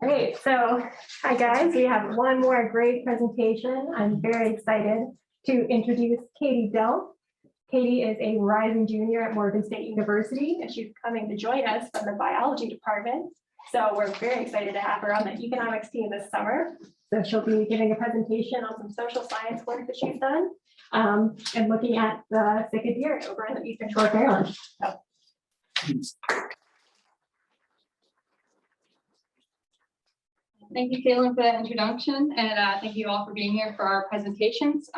Great. So, hi guys, we have one more great presentation. I'm very excited to introduce Katie Delph. Katie is a rising junior at Morgan State University, and she's coming to join us from the biology department. So we're very excited to have her on the economics team this summer. So she'll be giving a presentation on some social science work that she's done and looking at the Sika deer over in the Eastern Shore of Maryland. So. Thank you, Caitlin, for that introduction, and thank you all for being here for our presentations.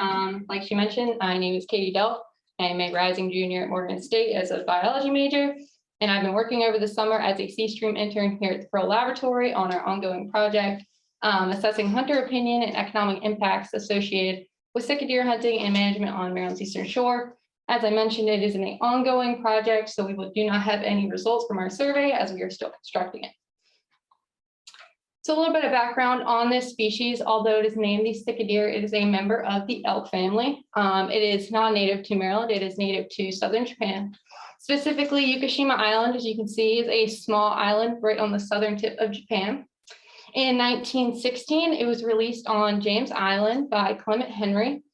Like she mentioned, my name is Katie Delph. I'm a rising junior at Morgan State as a biology major, and I've been working over the summer as a C-Stream intern here at the Pearl Laboratory on our ongoing project, assessing hunter opinion and economic impacts associated with Sika deer hunting and management on Maryland's Eastern Shore. As I mentioned, it is an ongoing project, so we do not have any results from our survey as we are still constructing it. So a little bit of background on this species. Although it is named the Sika deer, it is a member of the elk family. It is not native to Maryland. It is native to southern Japan. Specifically, Yukishima Island, as you can see, is a small island right on the southern tip of Japan. In 1916, it was released on James Island by Clement Henry.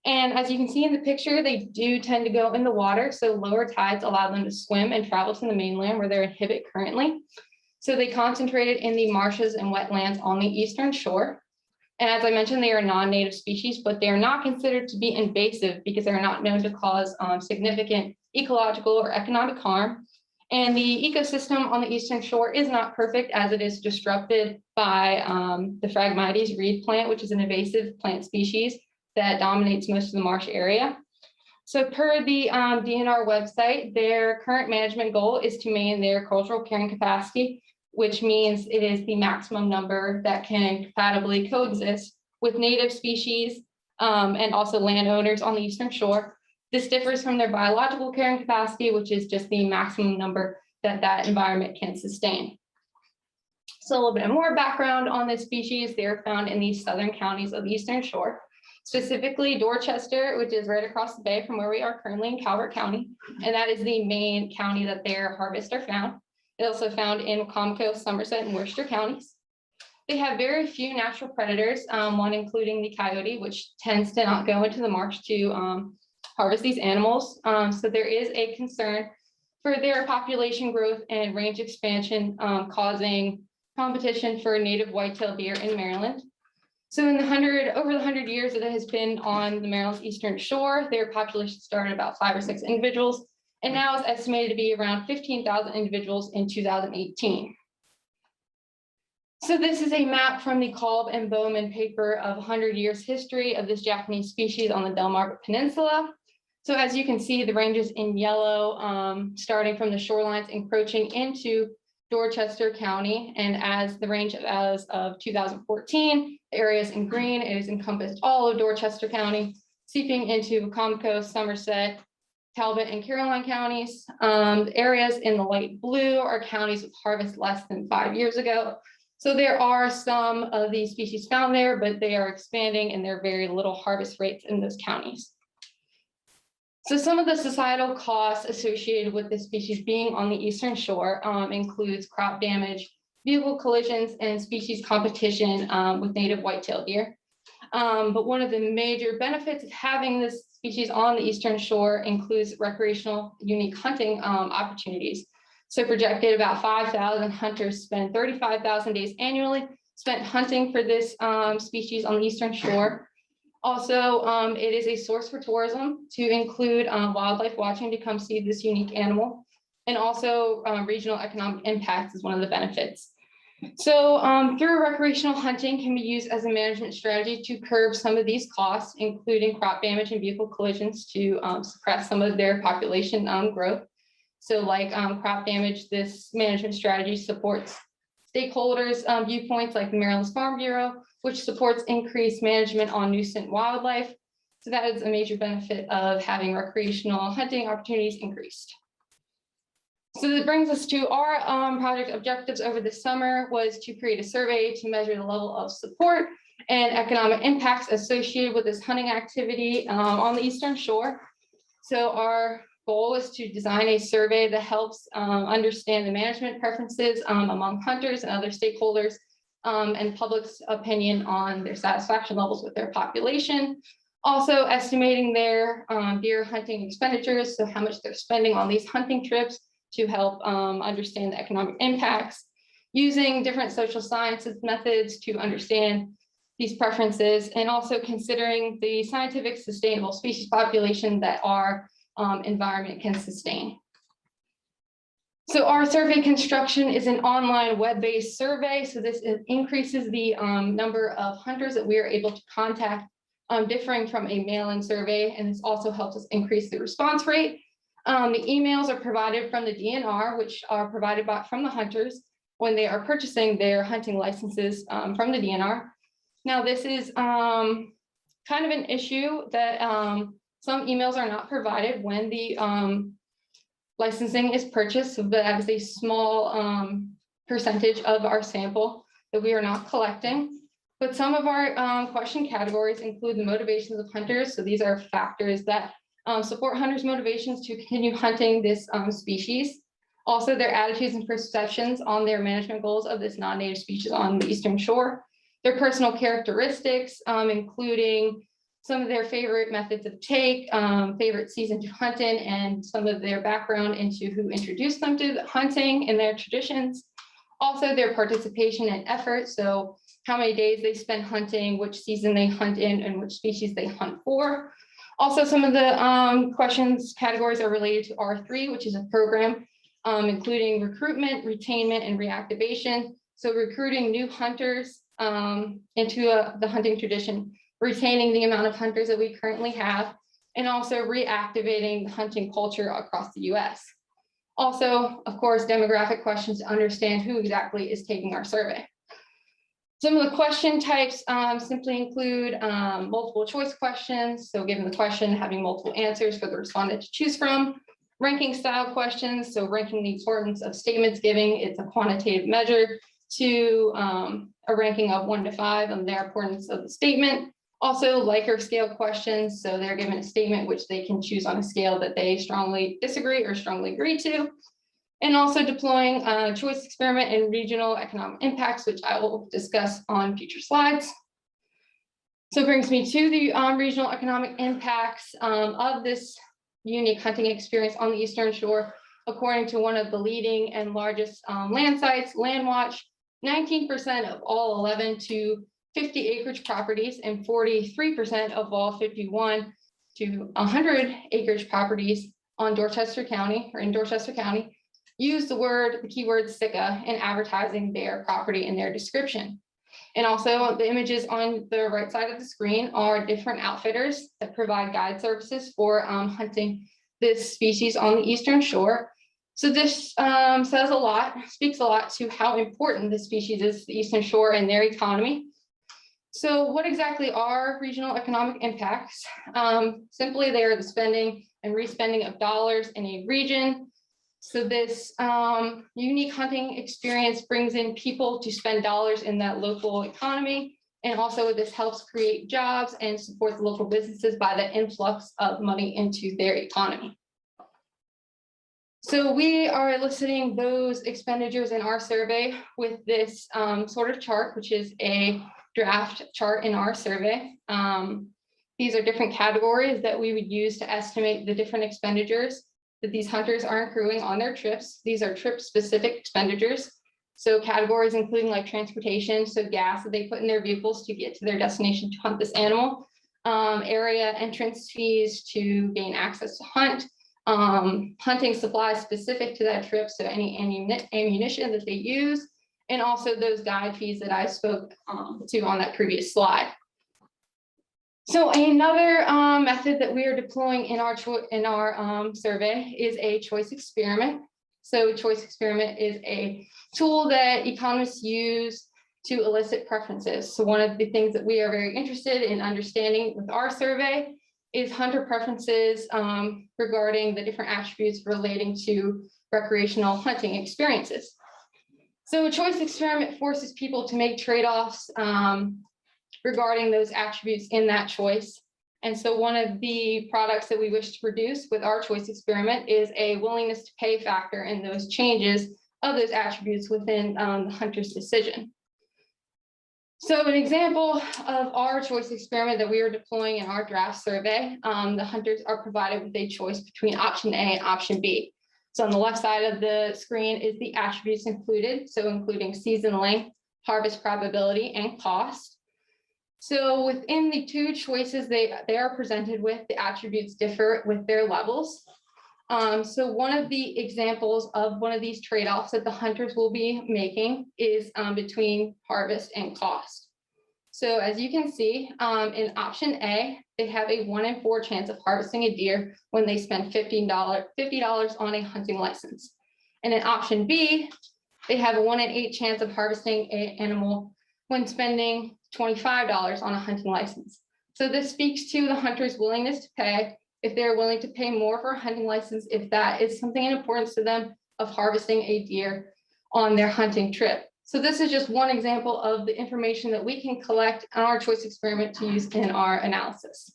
And as you can see in the picture, they do tend to go in the water. So lower tides allow them to swim and travel to the mainland where they're inhibited currently. So they concentrated in the marshes and wetlands on the Eastern Shore. And as I mentioned, they are a non-native species, but they are not considered to be invasive because they're not known to cause significant ecological or economic harm. And the ecosystem on the Eastern Shore is not perfect as it is disrupted by the Phragmites reed plant, which is an invasive plant species that dominates most of the marsh area. So per the DNR website, their current management goal is to maintain their cultural carrying capacity, which means it is the maximum number that can compatibly coexist with native species and also landowners on the Eastern Shore. This differs from their biological carrying capacity, which is just the maximum number that that environment can sustain. So a little bit more background on this species. They're found in the southern counties of the Eastern Shore, specifically Dorchester, which is right across the bay from where we are currently in Calvert County. And that is the main county that their harvests are found. It's also found in Wacomico, Somerset, and Worcester counties. They have very few natural predators, one including the coyote, which tends to not go into the marsh to harvest these animals. So there is a concern for their population growth and range expansion, causing competition for native white-tailed deer in Maryland. So in over the 100 years that it has been on the Maryland's Eastern Shore, their population started about 5 or 6 individuals, and now is estimated to be around 15,000 individuals in 2018. So this is a map from the Kolb and Bowman paper of 100 years history of this Japanese species on the Delmarva Peninsula. So as you can see, the ranges in yellow, starting from the shorelines encroaching into Dorchester County, and as the range as of 2014, the areas in green, it has encompassed all of Dorchester County, seeping into Wacomico, Somerset, Talbot, and Caroline counties. Areas in the light blue are counties with harvest less than 5 years ago. So there are some of these species found there, but they are expanding and there are very little harvest rates in those counties. So some of the societal costs associated with this species being on the Eastern Shore includes crop damage, vehicle collisions, and species competition with native white-tailed deer. But one of the major benefits of having this species on the Eastern Shore includes recreational unique hunting opportunities. So projected about 5,000 hunters spend 35,000 days annually spent hunting for this species on the Eastern Shore. Also, it is a source for tourism to include wildlife watching to come see this unique animal. And also regional economic impacts is one of the benefits. So through recreational hunting can be used as a management strategy to curb some of these costs, including crop damage and vehicle collisions to suppress some of their population growth. So like crop damage, this management strategy supports stakeholders' viewpoints like the Maryland's Farm Bureau, which supports increased management on nuisance wildlife. So that is a major benefit of having recreational hunting opportunities increased. So that brings us to our project objectives over the summer was to create a survey to measure the level of support and economic impacts associated with this hunting activity on the Eastern Shore. So our goal is to design a survey that helps understand the management preferences among hunters and other stakeholders and public's opinion on their satisfaction levels with their population. Also estimating their deer hunting expenditures, so how much they're spending on these hunting trips to help understand the economic impacts, using different social sciences methods to understand these preferences, and also considering the scientific sustainable species population that our environment can sustain. So our survey construction is an online web-based survey. So this increases the number of hunters that we are able to contact, differing from a mail-in survey. And this also helps us increase the response rate. The emails are provided from the DNR, which are provided from the hunters when they are purchasing their hunting licenses from the DNR. Now, this is kind of an issue that some emails are not provided when the licensing is purchased, but that is a small percentage of our sample that we are not collecting. But some of our question categories include the motivations of hunters. So these are factors that support hunters' motivations to continue hunting this species. Also, their attitudes and perceptions on their management goals of this non-native species on the Eastern Shore. Their personal characteristics, including some of their favorite methods of take, favorite season to hunt in, and some of their background into who introduced them to the hunting and their traditions. Also, their participation and effort. So how many days they spend hunting, which season they hunt in, and which species they hunt for. Also, some of the questions categories are related to R3, which is a program including recruitment, retainment, and reactivation. So recruiting new hunters into the hunting tradition, retaining the amount of hunters that we currently have, and also reactivating the hunting culture across the US. Also, of course, demographic questions to understand who exactly is taking our survey. Some of the question types simply include multiple choice questions. So given the question, having multiple answers for the respondent to choose from. Ranking style questions, so ranking the importance of statements giving. It's a quantitative measure to a ranking of 1 to 5 on their importance of the statement. Also, Likert scale questions, so they're given a statement which they can choose on a scale that they strongly disagree or strongly agree to. And also deploying a choice experiment and regional economic impacts, which I will discuss on future slides. So it brings me to the regional economic impacts of this unique hunting experience on the Eastern Shore. According to one of the leading and largest land sites, Landwatch, 19% of all 11 to 50 acreage properties and 43% of all 51 to 100 acreage properties on Dorchester County or in Dorchester County use the keyword Sika in advertising their property in their description. And also the images on the right side of the screen are different outfitters that provide guide services for hunting this species on the Eastern Shore. So this says a lot, speaks a lot to how important this species is to the Eastern Shore and their economy. So what exactly are regional economic impacts? Simply, they are the spending and respending of dollars in a region. So this unique hunting experience brings in people to spend dollars in that local economy. And also this helps create jobs and support the local businesses by the influx of money into their economy. So we are eliciting those expenditures in our survey with this sort of chart, which is a draft chart in our survey. These are different categories that we would use to estimate the different expenditures that these hunters are accruing on their trips. These are trip-specific expenditures. So categories including like transportation, so gas that they put in their vehicles to get to their destination to hunt this animal, area entrance fees to gain access to hunt, hunting supplies specific to that trip, so any ammunition that they use, and also those guide fees that I spoke to on that previous slide. So another method that we are deploying in our survey is a choice experiment. So choice experiment is a tool that economists use to elicit preferences. So one of the things that we are very interested in understanding with our survey is hunter preferences regarding the different attributes relating to recreational hunting experiences. So a choice experiment forces people to make trade-offs regarding those attributes in that choice. And so one of the products that we wish to produce with our choice experiment is a willingness to pay factor in those changes of those attributes within the hunter's decision. So an example of our choice experiment that we are deploying in our draft survey, the hunters are provided with a choice between option A and option B. So on the left side of the screen is the attributes included, so including season length, harvest probability, and cost. So within the two choices they are presented with, the attributes differ with their levels. So one of the examples of one of these trade-offs that the hunters will be making is between harvest and cost. So as you can see, in option A, they have a 1 in 4 chance of harvesting a deer when they spend $50 on a hunting license. And in option B, they have a 1 in 8 chance of harvesting an animal when spending $25 on a hunting license. So this speaks to the hunter's willingness to pay, if they're willing to pay more for a hunting license, if that is something in importance to them of harvesting a deer on their hunting trip. So this is just one example of the information that we can collect on our choice experiment to use in our analysis.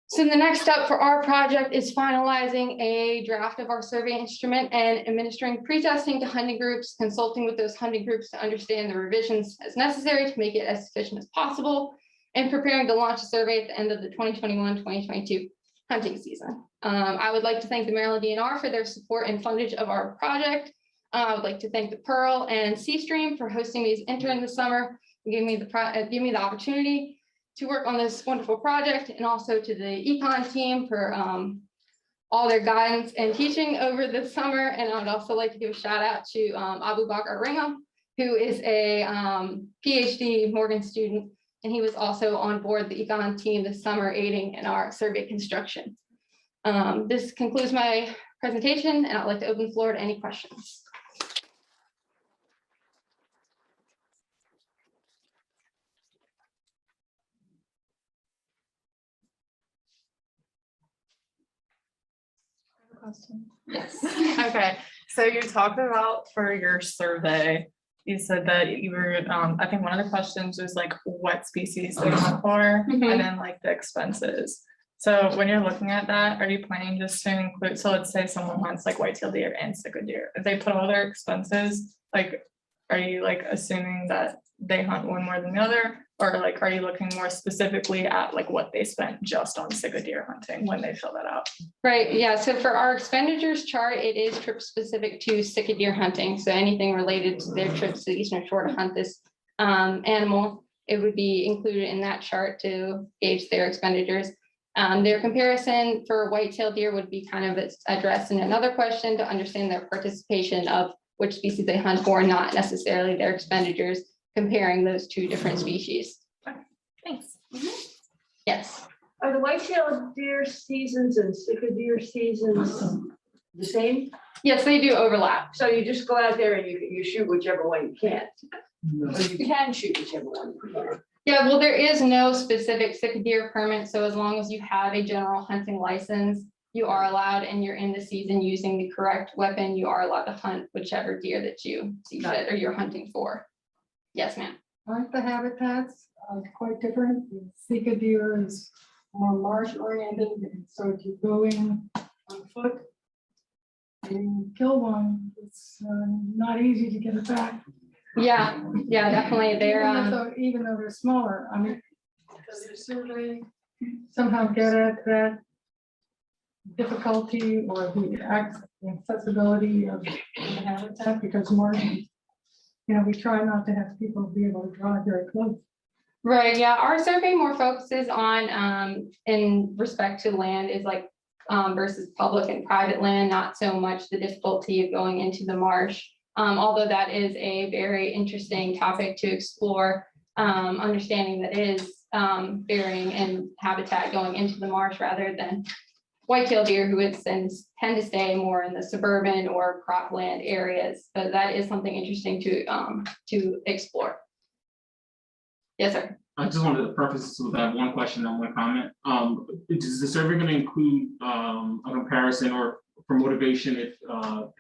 So the next step for our project is finalizing a draft of our survey instrument and administering pre-testing to hunting groups, consulting with those hunting groups to understand the revisions as necessary to make it as efficient as possible, and preparing to launch a survey at the end of the 2021-2022 hunting season. I would like to thank the Maryland DNR for their support and fundage of our project. I would like to thank the Pearl and C-Stream for hosting me as intern this summer and giving me the opportunity to work on this wonderful project, and also to the econ team for all their guidance and teaching over the summer. And I would also like to give a shout out to Abu Bakr Ringham, who is a PhD Morgan student, and he was also on board the econ team this summer aiding in our survey construction. This concludes my presentation, and I'd like to open the floor to any questions. Question. Yes. Okay, so you talked about for your survey, you said that you were, I think one of the questions was like what species they hunt for, Mhm. and then like the expenses. So when you're looking at that, are you planning just to include, so let's say someone hunts like white-tailed deer and Sika deer, if they put all their expenses, like, are you like assuming that they hunt one more than the other? Or like, are you looking more specifically at like what they spent just on Sika deer hunting when they fill that out? Right, yeah, so for our expenditures chart, it is trip specific to Sika deer hunting. So anything related to their trips to the Eastern Shore to hunt this animal, it would be included in that chart to gauge their expenditures. Their comparison for white-tailed deer would be kind of addressed in another question to understand their participation of which species they hunt for, not necessarily their expenditures, comparing those two different species. Thanks. Yes. Are the white-tailed deer seasons and Sika deer seasons the same? Yes, they do overlap. So you just go out there and you shoot whichever one you can? Or you can shoot whichever one you can? Yeah, well, there is no specific Sika deer permit, so as long as you have a general hunting license, you are allowed, and you're in the season using the correct weapon, you are allowed to hunt whichever deer that you see fit or you're hunting for. Yes, ma'am. Aren't the habitats quite different? Sika deer is more marsh oriented, and so if you go in on foot and kill one, it's not easy to get it back. Yeah, definitely. They're Even though they're smaller, I mean, does your survey somehow get at that difficulty or the accessibility of the habitat? Because more, we try not to have people be able to drive very close. right. Yeah, our survey more focuses on in respect to land is like versus public and private land, not so much the difficulty of going into the marsh. Although that is a very interesting topic to explore, understanding that is varying in habitat going into the marsh rather than white-tailed deer who would tend to stay more in the suburban or cropland areas. But that is something interesting to explore. Yes, sir. I just wanted to preface this with that one question and one comment. Is the survey going to include a comparison or for motivation if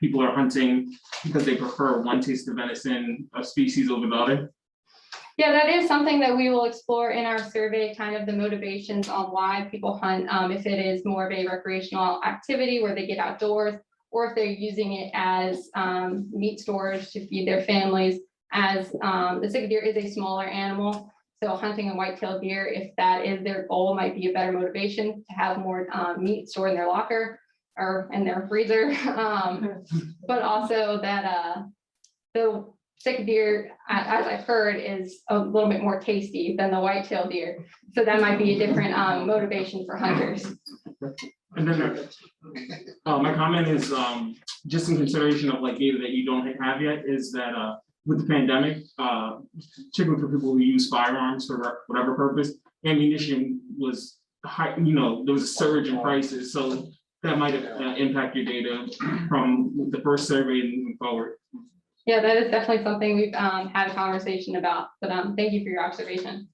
people are hunting because they prefer one taste of venison of species over the other? Yeah, that is something that we will explore in our survey, kind of the motivations on why people hunt, if it is more of a recreational activity where they get outdoors, or if they're using it as meat storage to feed their families. as the Sika deer is a smaller animal. So hunting a white-tailed deer, if that is their goal, might be a better motivation to have more meat stored in their locker or in their freezer. But also that the Sika deer, as I've heard, is a little bit more tasty than the white-tailed deer. So that might be a different motivation for hunters. And then, my comment is, just in consideration of like data that you don't have yet, is that, with the pandemic, particularly for people who use firearms for whatever purpose, ammunition was high, there was a surge in prices, so that might impact your data from the first survey and moving forward. Yeah, that is definitely something we've had a conversation about, but thank you for your observation.